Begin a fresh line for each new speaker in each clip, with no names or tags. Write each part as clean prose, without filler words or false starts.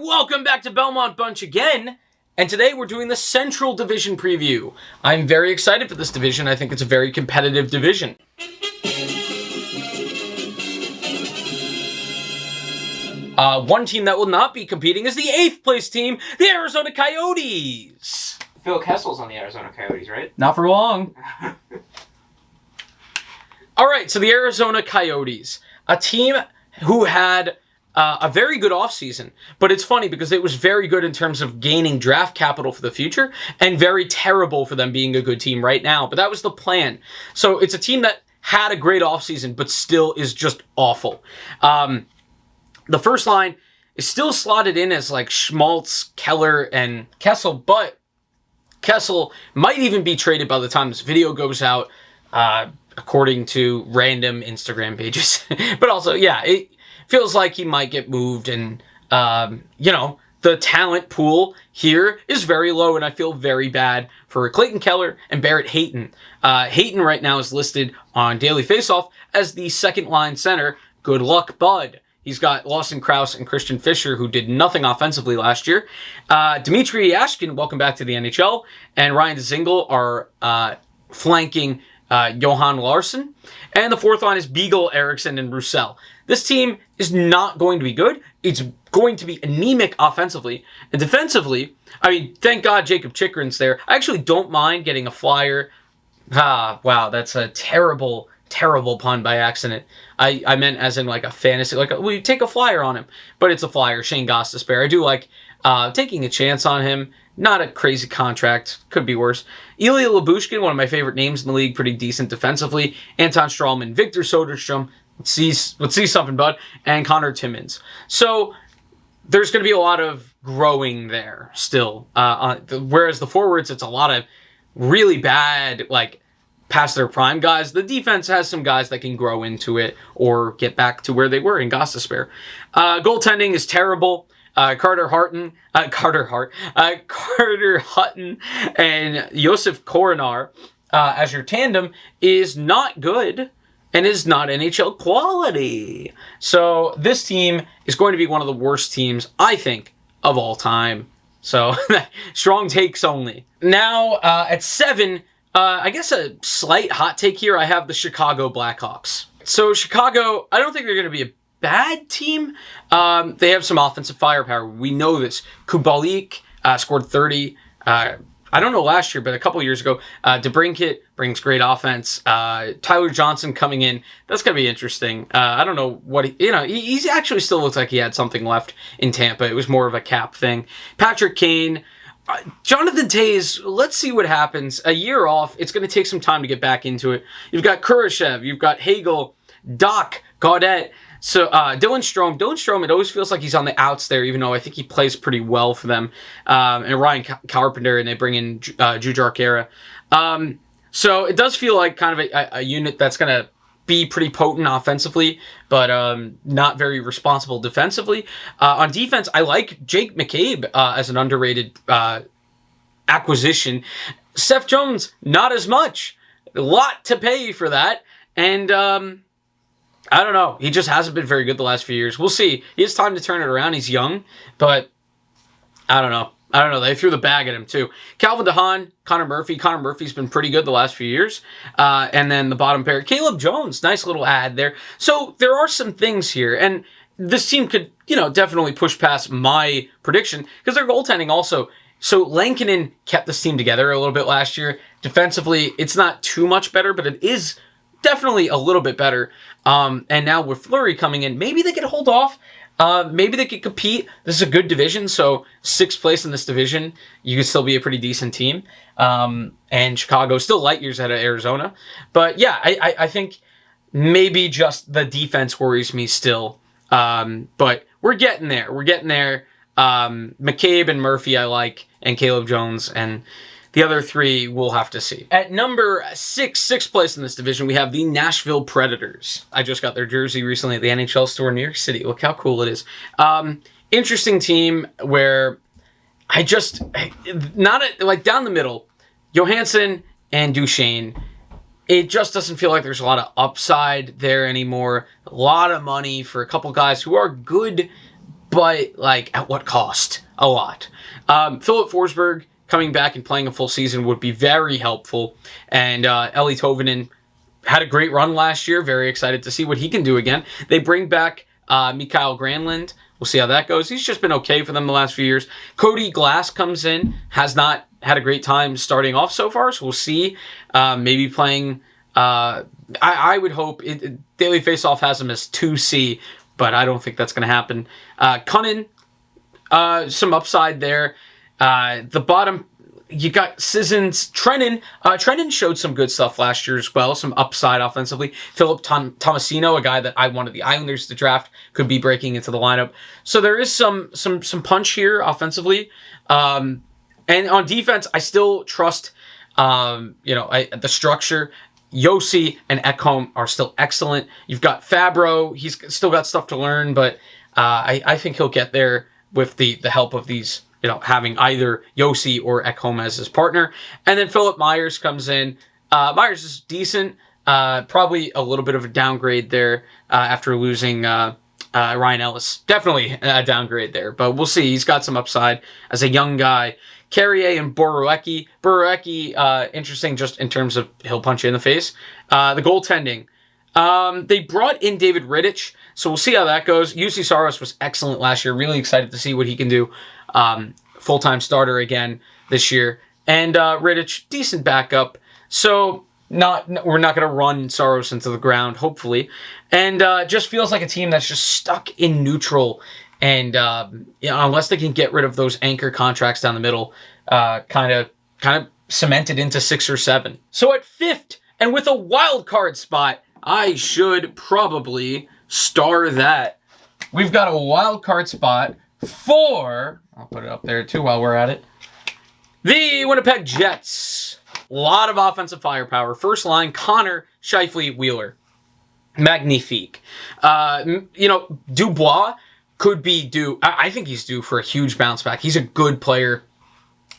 Welcome back to Belmont Bunch again, and today we're doing the Central Division preview. I'm very excited for this division. I think it's a very competitive division. One team that will not be competing is the 8th place team, the Arizona Coyotes.
Phil Kessel's on the Arizona Coyotes, right?
Not for long. All right, so the Arizona Coyotes, a team who had a very good offseason, but it's funny because it was very good in terms of gaining draft capital for the future and very terrible for them being a good team right now, but that was the plan. So it's a team that had a great offseason, but still is just awful. The first line is still slotted in as like Schmaltz, Keller, and Kessel, but Kessel might even be traded by the time this video goes out, according to random Instagram pages. But also, yeah, it feels like he might get moved, and, the talent pool here is very low, and I feel very bad for Clayton Keller and Barrett Hayton. Hayton right now is listed on Daily Faceoff as the second-line center. Good luck, bud. He's got Lawson Krause and Christian Fischer, who did nothing offensively last year. Dmitry Yashkin, welcome back to the NHL, and Ryan Dzingel are flanking Johan Larsson. And the fourth line is Beagle, Eriksson, and Roussel. This team is not going to be good. It's going to be anemic offensively. And defensively, I mean, thank God Jacob Chikrin's there. I actually don't mind getting a flyer. Wow, that's a terrible pun by accident. I meant as in like a fantasy, we take a flyer on him, but it's a flyer, Shane Gostisbehere. I do like taking a chance on him. Not a crazy contract, could be worse. Ilya Lyubushkin, one of my favorite names in the league, pretty decent defensively. Anton Strawman, Victor Soderstrom, let's see something, bud, and Connor Timmins. So there's going to be a lot of growing there still. Whereas the forwards, it's a lot of really bad, past their prime guys. The defense has some guys that can grow into it or get back to where they were in Gostisbehere. Goaltending is terrible. Carter Hutton and Josef Koronar as your tandem is not good and is not NHL quality. So this team is going to be one of the worst teams, I think, of all time. So strong takes only. Now at 7, I guess a slight hot take here, I have the Chicago Blackhawks. So Chicago, I don't think they're going to be a bad team. They have some offensive firepower. We know this. Kubalik scored 30. I don't know last year, but a couple years ago. DeBrincat brings great offense. Tyler Johnson coming in. That's going to be interesting. I don't know what he actually still looks like he had something left in Tampa. It was more of a cap thing. Patrick Kane. Jonathan Toews, let's see what happens. A year off, it's going to take some time to get back into it. You've got Kurashev, you've got Hagel, Doc, Gaudette. So Dylan Strome, it always feels like he's on the outs there, even though I think he plays pretty well for them. And Ryan Carpenter, and they bring in Jujhar Khaira. So it does feel like kind of a unit that's going to be pretty potent offensively, but not very responsible defensively. On defense, I like Jake McCabe as an underrated acquisition. Seth Jones, not as much. A lot to pay for that. And I don't know. He just hasn't been very good the last few years. We'll see. He has time to turn it around. He's young, but I don't know. They threw the bag at him, too. Calvin DeHaan, Connor Murphy. Connor Murphy's been pretty good the last few years. And then the bottom pair, Caleb Jones. Nice little ad there. So there are some things here. And this team could, definitely push past my prediction because their goaltending also. So Lankinen kept this team together a little bit last year. Defensively, it's not too much better, but it is definitely a little bit better. And now with Fleury coming in, maybe they could hold off. Maybe they could compete. This is a good division, so 6th place in this division, you could still be a pretty decent team. And Chicago still light years ahead of Arizona. But yeah, I think maybe just the defense worries me still. But we're getting there. McCabe and Murphy I like, and Caleb Jones, and the other 3 we'll have to see. At number 6, 6th place in this division, we have the Nashville Predators. I just got their jersey recently at the NHL store in New York City. Look how cool it is. Interesting team where down the middle, Johansson and Duchesne, it just doesn't feel like there's a lot of upside there anymore. A lot of money for a couple guys who are good but like at what cost? A lot. Philip Forsberg coming back and playing a full season would be very helpful. And Eli Tovinen had a great run last year. Very excited to see what he can do again. They bring back Mikael Granlund. We'll see how that goes. He's just been okay for them the last few years. Cody Glass comes in. Has not had a great time starting off so far, so we'll see. Maybe playing... I would hope... Daily Faceoff has him as 2C, but I don't think that's going to happen. Cunnin, some upside there. The bottom... You got Sissons, Trennan. Trennan showed some good stuff last year as well, some upside offensively. Philip Tomasino, a guy that I wanted the Islanders to draft, could be breaking into the lineup. So there is some punch here offensively. And on defense, I still trust the structure. Yossi and Ekholm are still excellent. You've got Fabro. He's still got stuff to learn, but I think he'll get there with the help of these, having either Yossi or Ekholm as his partner. And then Philip Myers comes in. Myers is decent. Probably a little bit of a downgrade there after losing Ryan Ellis. Definitely a downgrade there, but we'll see. He's got some upside as a young guy. Carrier and Borowiecki. Borowiecki, interesting just in terms of he'll punch you in the face. The goaltending. They brought in David Rittich, so we'll see how that goes. UC Saros was excellent last year. Really excited to see what he can do. Full-time starter again this year. And Rittich, decent backup. So we're not going to run Saros into the ground, hopefully. And just feels like a team that's just stuck in neutral. And unless they can get rid of those anchor contracts down the middle, kind of cemented into 6 or 7. So at 5th, and with a wild card spot, I should probably star that. We've got a wild card spot for, I'll put it up there too while we're at it, the Winnipeg Jets. A lot of offensive firepower. First line, Connor, Scheifele, Wheeler. Magnifique. Dubois could be due. I think he's due for a huge bounce back. He's a good player.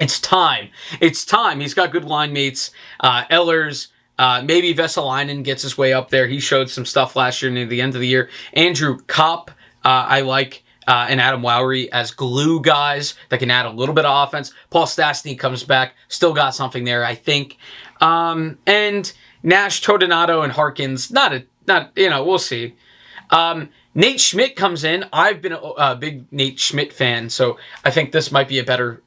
It's time. He's got good line mates. Ehlers, maybe Vesalainen gets his way up there. He showed some stuff last year near the end of the year. Andrew Kopp, I like, and Adam Lowry as glue guys that can add a little bit of offense. Paul Stastny comes back. Still got something there, I think. And Nash, Todinato, and Harkins, we'll see. Nate Schmidt comes in. I've been a big Nate Schmidt fan, so I think this might be a better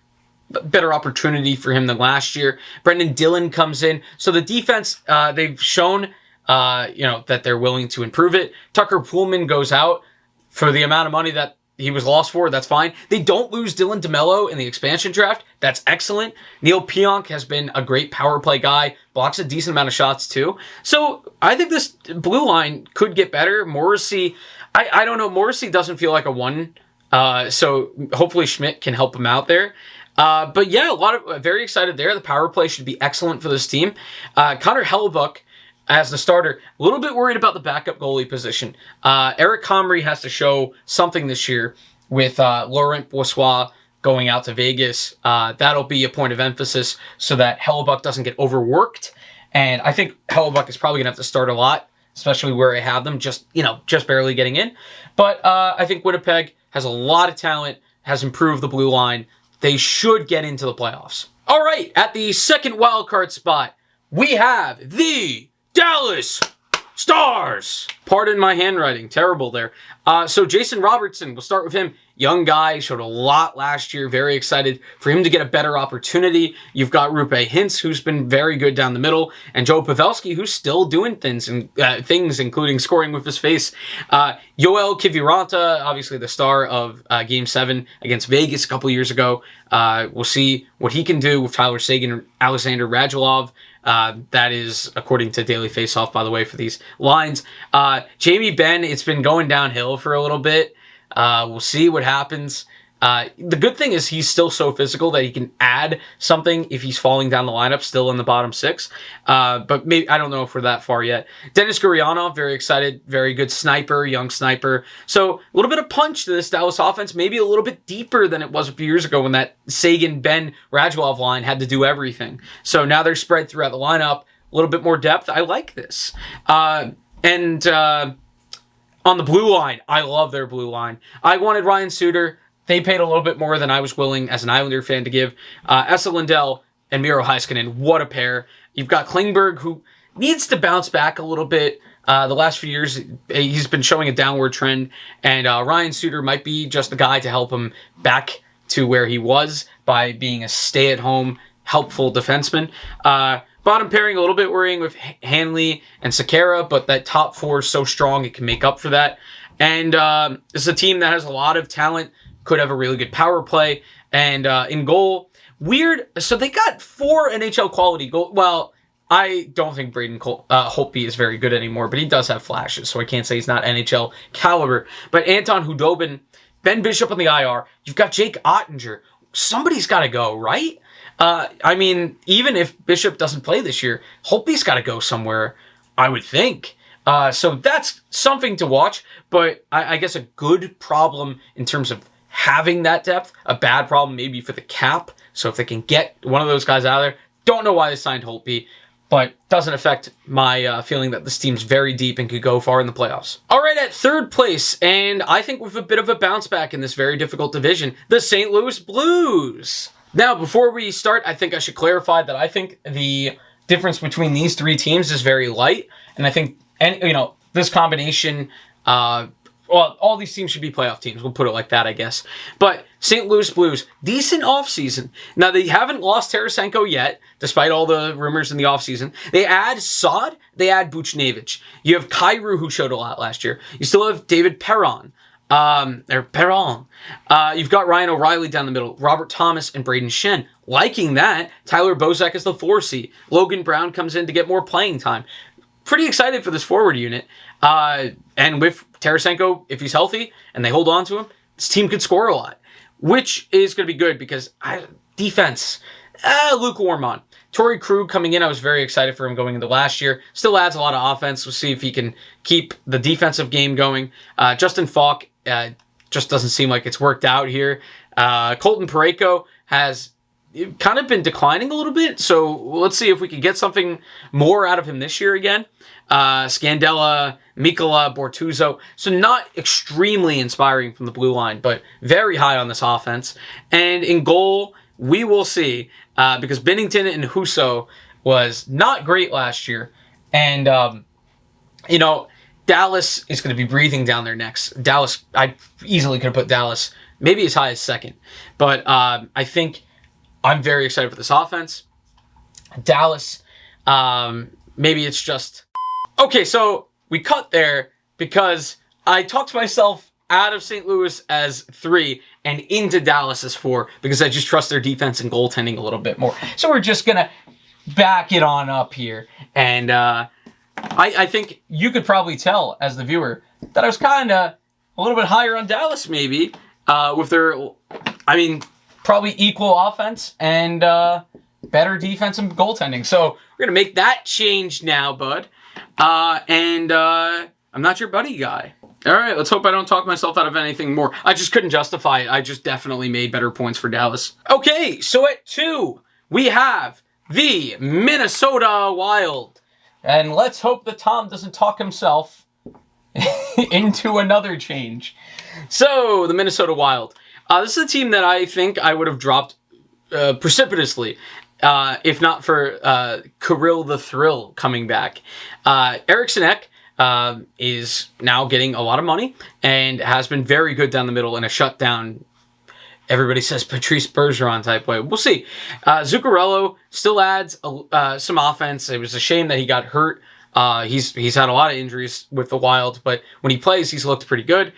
opportunity for him than last year. Brendan Dillon comes in. So the defense, they've shown, that they're willing to improve it. Tucker Poolman goes out for the amount of money that he was lost for. That's fine. They don't lose Dylan DeMello in the expansion draft. That's excellent. Neil Pionk has been a great power play guy. Blocks a decent amount of shots too. So I think this blue line could get better. Morrissey, I don't know. Morrissey doesn't feel like a 1. So hopefully Schmidt can help him out there. But yeah, very excited there. The power play should be excellent for this team. Connor Hellebuyck as the starter. A little bit worried about the backup goalie position. Eric Comrie has to show something this year with Laurent Brossoit going out to Vegas. That'll be a point of emphasis so that Hellebuyck doesn't get overworked. And I think Hellebuyck is probably going to have to start a lot, especially where I have them just barely getting in. But I think Winnipeg has a lot of talent, has improved the blue line. They should get into the playoffs. All right, at the second wildcard spot, we have the Dallas Stars. Pardon my handwriting. Terrible there. So Jason Robertson, we'll start with him. Young guy, showed a lot last year. Very excited for him to get a better opportunity. You've got Rupe Hintz, who's been very good down the middle, and Joe Pavelski, who's still doing things, including scoring with his face. Yoel Kiviranta, obviously the star of Game 7 against Vegas a couple years ago. We'll see what he can do with Tyler Seguin and Alexander Radulov. That is according to Daily Faceoff, by the way, for these lines. Jamie Benn, it's been going downhill for a little bit. We'll see what happens. The good thing is he's still so physical that he can add something if he's falling down the lineup, still in the bottom 6. But maybe I don't know if we're that far yet. Dennis Gurianov, very excited, very good sniper, young sniper. So a little bit of punch to this Dallas offense, maybe a little bit deeper than it was a few years ago when that Sagan, Ben, Radulov line had to do everything. So now they're spread throughout the lineup, a little bit more depth. I like this. On the blue line, I love their blue line. I wanted Ryan Suter. They paid a little bit more than I was willing as an Islander fan to give. Esa Lindell and Miro Heiskanen, what a pair. You've got Klingberg, who needs to bounce back a little bit. The last few years, he's been showing a downward trend, and Ryan Suter might be just the guy to help him back to where he was by being a stay-at-home, helpful defenseman. Bottom pairing, a little bit worrying with Hanley and Sekera, but that top four is so strong it can make up for that. And it's a team that has a lot of talent, could have a really good power play, and in goal, weird. So they got 4 NHL quality goal. Well, I don't think Braden Holtby is very good anymore, but he does have flashes, so I can't say he's not NHL caliber. But Anton Hudobin, Ben Bishop on the IR, you've got Jake Ottinger. Somebody's got to go, right? I mean, even if Bishop doesn't play this year, Holtby's got to go somewhere, I would think. So that's something to watch, but I guess a good problem in terms of having that depth, a bad problem maybe for the cap. So if they can get one of those guys out of there, don't know why they signed Holtby, but doesn't affect my feeling that this team's very deep and could go far in the playoffs. All right, at third place, and I think with a bit of a bounce back in this very difficult division, the St. Louis Blues. Now, before we start, I think I should clarify that I think the difference between these 3 teams is very light, and I think, this combination, all these teams should be playoff teams. We'll put it like that, I guess. But St. Louis Blues, decent offseason. Now, they haven't lost Tarasenko yet, despite all the rumors in the offseason. They add Saad, they add Buchnevich. You have Kyrou, who showed a lot last year. You still have David Perron. You've got Ryan O'Reilly down the middle, Robert Thomas and Braden Shen. Liking that. Tyler Bozak is the 4C. Logan Brown comes in to get more playing time. Pretty excited for this forward unit. And with Tarasenko, if he's healthy and they hold on to him, this team could score a lot, which is going to be good because defense, lukewarm on. Torrey Krug coming in, I was very excited for him going into last year. Still adds a lot of offense. We'll see if he can keep the defensive game going. Justin Falk just doesn't seem like it's worked out here. Colton Parayko has kind of been declining a little bit, so let's see if we can get something more out of him this year again. Scandella, Mikkola, Bortuzzo. So not extremely inspiring from the blue line, but very high on this offense. And in goal, we will see, because Binnington and Husso was not great last year. And, Dallas is going to be breathing down their necks. Dallas, I easily could have put Dallas maybe as high as second. But I think I'm very excited for this offense. Dallas, maybe it's just... Okay, so we cut there because I talked myself out of St. Louis as 3 and into Dallas as 4 because I just trust their defense and goaltending a little bit more. So we're just going to back it on up here. And I think you could probably tell as the viewer that I was kind of a little bit higher on Dallas maybe with their, probably equal offense and better defense and goaltending. So we're going to make that change now, bud. And I'm not your buddy guy. All right, let's hope I don't talk myself out of anything more. I just couldn't justify it. I just definitely made better points for Dallas. Okay, so at 2, we have the Minnesota Wild. And let's hope that Tom doesn't talk himself into another change. So, the Minnesota Wild. This is a team that I think I would have dropped precipitously. If not for Kirill the Thrill coming back. Eriksson Ek is now getting a lot of money and has been very good down the middle in a shutdown. Everybody says Patrice Bergeron type way. We'll see. Zuccarello still adds some offense. It was a shame that he got hurt. He's had a lot of injuries with the Wild, but when he plays, he's looked pretty good.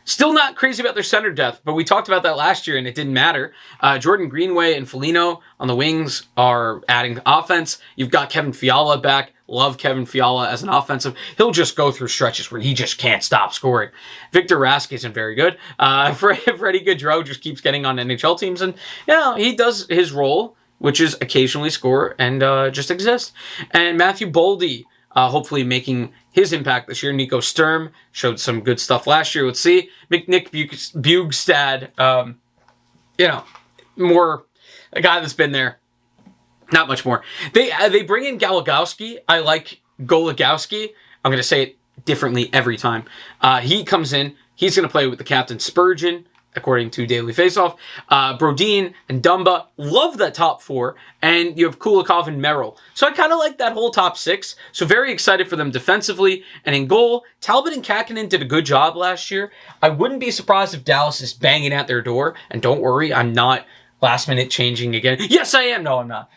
Still not crazy about their center depth, but we talked about that last year and it didn't matter. Jordan Greenway and Foligno on the wings are adding offense. You've got Kevin Fiala back. Love Kevin Fiala as an offensive. He'll just go through stretches where he just can't stop scoring. Victor Rask isn't very good. Freddie Gaudreau just keeps getting on NHL teams and he does his role, which is occasionally score and just exist. And Matthew Boldy, hopefully making his impact this year. Nico Sturm showed some good stuff last year. Let's see. Nick Bjugstad, more a guy that's been there. Not much more. They bring in Galagowski. I like Golagowski. I'm going to say it differently every time. He comes in. He's going to play with the captain Spurgeon, according to Daily Faceoff. Brodin and Dumba, love that top four. And you have Kulikov and Merrill. So I kind of like that whole top six. So very excited for them defensively. And in goal, Talbot and Kakinen did a good job last year. I wouldn't be surprised if Dallas is banging at their door. And don't worry, I'm not last minute changing again. Yes, I am. No, I'm not.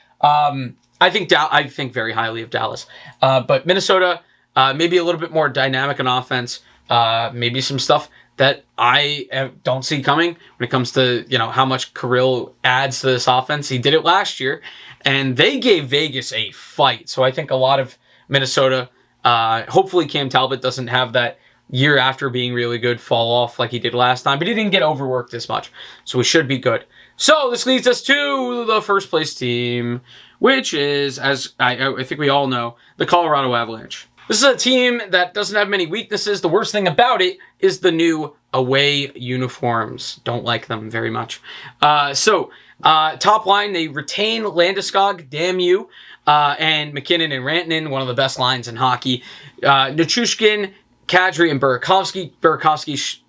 I think very highly of Dallas. But Minnesota, maybe a little bit more dynamic on offense. Maybe some stuff that I don't see coming when it comes to, how much Kirill adds to this offense. He did it last year, and they gave Vegas a fight. So I think a lot of Minnesota, hopefully Cam Talbot doesn't have that year after being really good fall off like he did last time, but he didn't get overworked as much. So we should be good. So this leads us to the first place team, which is, as I think we all know, the Colorado Avalanche. This is a team that doesn't have many weaknesses. The worst thing about it is the new away uniforms. Don't like them very much. Top line, they retain Landeskog, damn you, and McKinnon and Rantanen, one of the best lines in hockey. Nichushkin, Kadri, and Burakovsky. Burakovsky,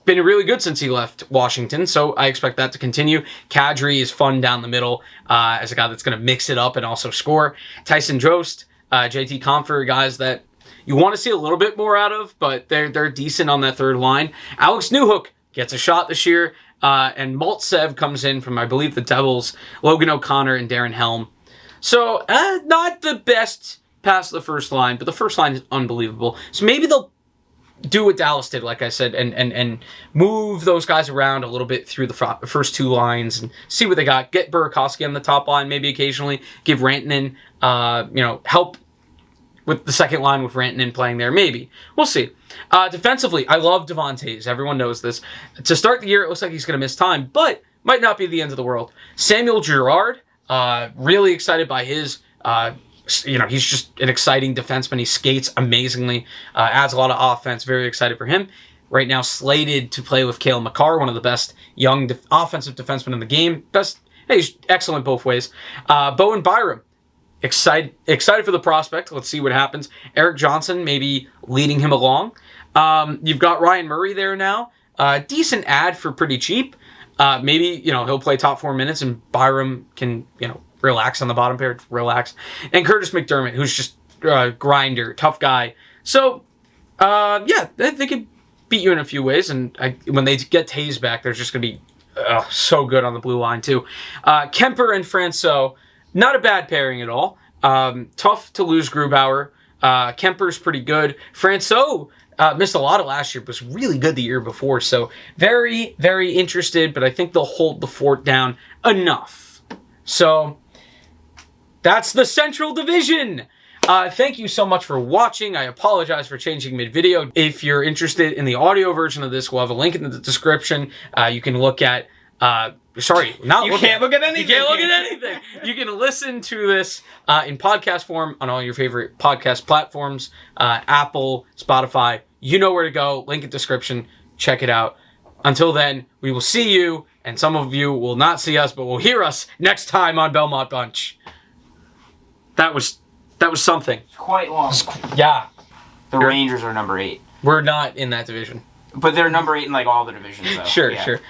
been really good since he left Washington, so I expect that to continue. Kadri is fun down the middle as a guy that's going to mix it up and also score. Tyson Jost, JT Compher, guys that you want to see a little bit more out of, but they're decent on that third line. Alex Newhook gets a shot this year, and Maltsev comes in from, I believe, the Devils, Logan O'Connor, and Darren Helm. So, not the best past the first line, but the first line is unbelievable. So maybe they'll do what Dallas did, like I said, and move those guys around a little bit through the first two lines and see what they got. Get Burakovsky on the top line, maybe occasionally. Give Rantanen, help with the second line with Rantanen playing there, maybe. We'll see. Defensively, I love Devon Toews. Everyone knows this. To start the year, it looks like he's going to miss time, but might not be the end of the world. Samuel Girard, really excited by his... he's just an exciting defenseman. He skates amazingly, adds a lot of offense. Very excited for him. Right now, slated to play with Cale Makar, one of the best young offensive defensemen in the game. He's excellent both ways. Bowen Byram, excited for the prospect. Let's see what happens. Eric Johnson, maybe leading him along. You've got Ryan Murray there now. Decent ad for pretty cheap. Maybe, he'll play top 4 minutes and Byram can, relax on the bottom pair, relax. And Curtis McDermott, who's just a grinder, tough guy. So, they could beat you in a few ways. And when they get Taze back, they're just going to be so good on the blue line, too. Kemper and Francois, not a bad pairing at all. Tough to lose Grubauer. Kemper's pretty good. Francois missed a lot of last year, but was really good the year before. So, very, very interested, but I think they'll hold the fort down enough. So... that's the Central Division. Thank you so much for watching. I apologize for changing mid-video. If you're interested in the audio version of this, we'll have a link in the description. You can look at... You can't look at anything. You can listen to this in podcast form on all your favorite podcast platforms. Apple, Spotify. You know where to go. Link in description. Check it out. Until then, we will see you, and some of you will not see us, but will hear us next time on Belmont Bunch. That was something.
It's quite long.
Yeah.
The Rangers are number 8.
We're not in that division.
But they're number 8 in all the divisions, though.
Sure.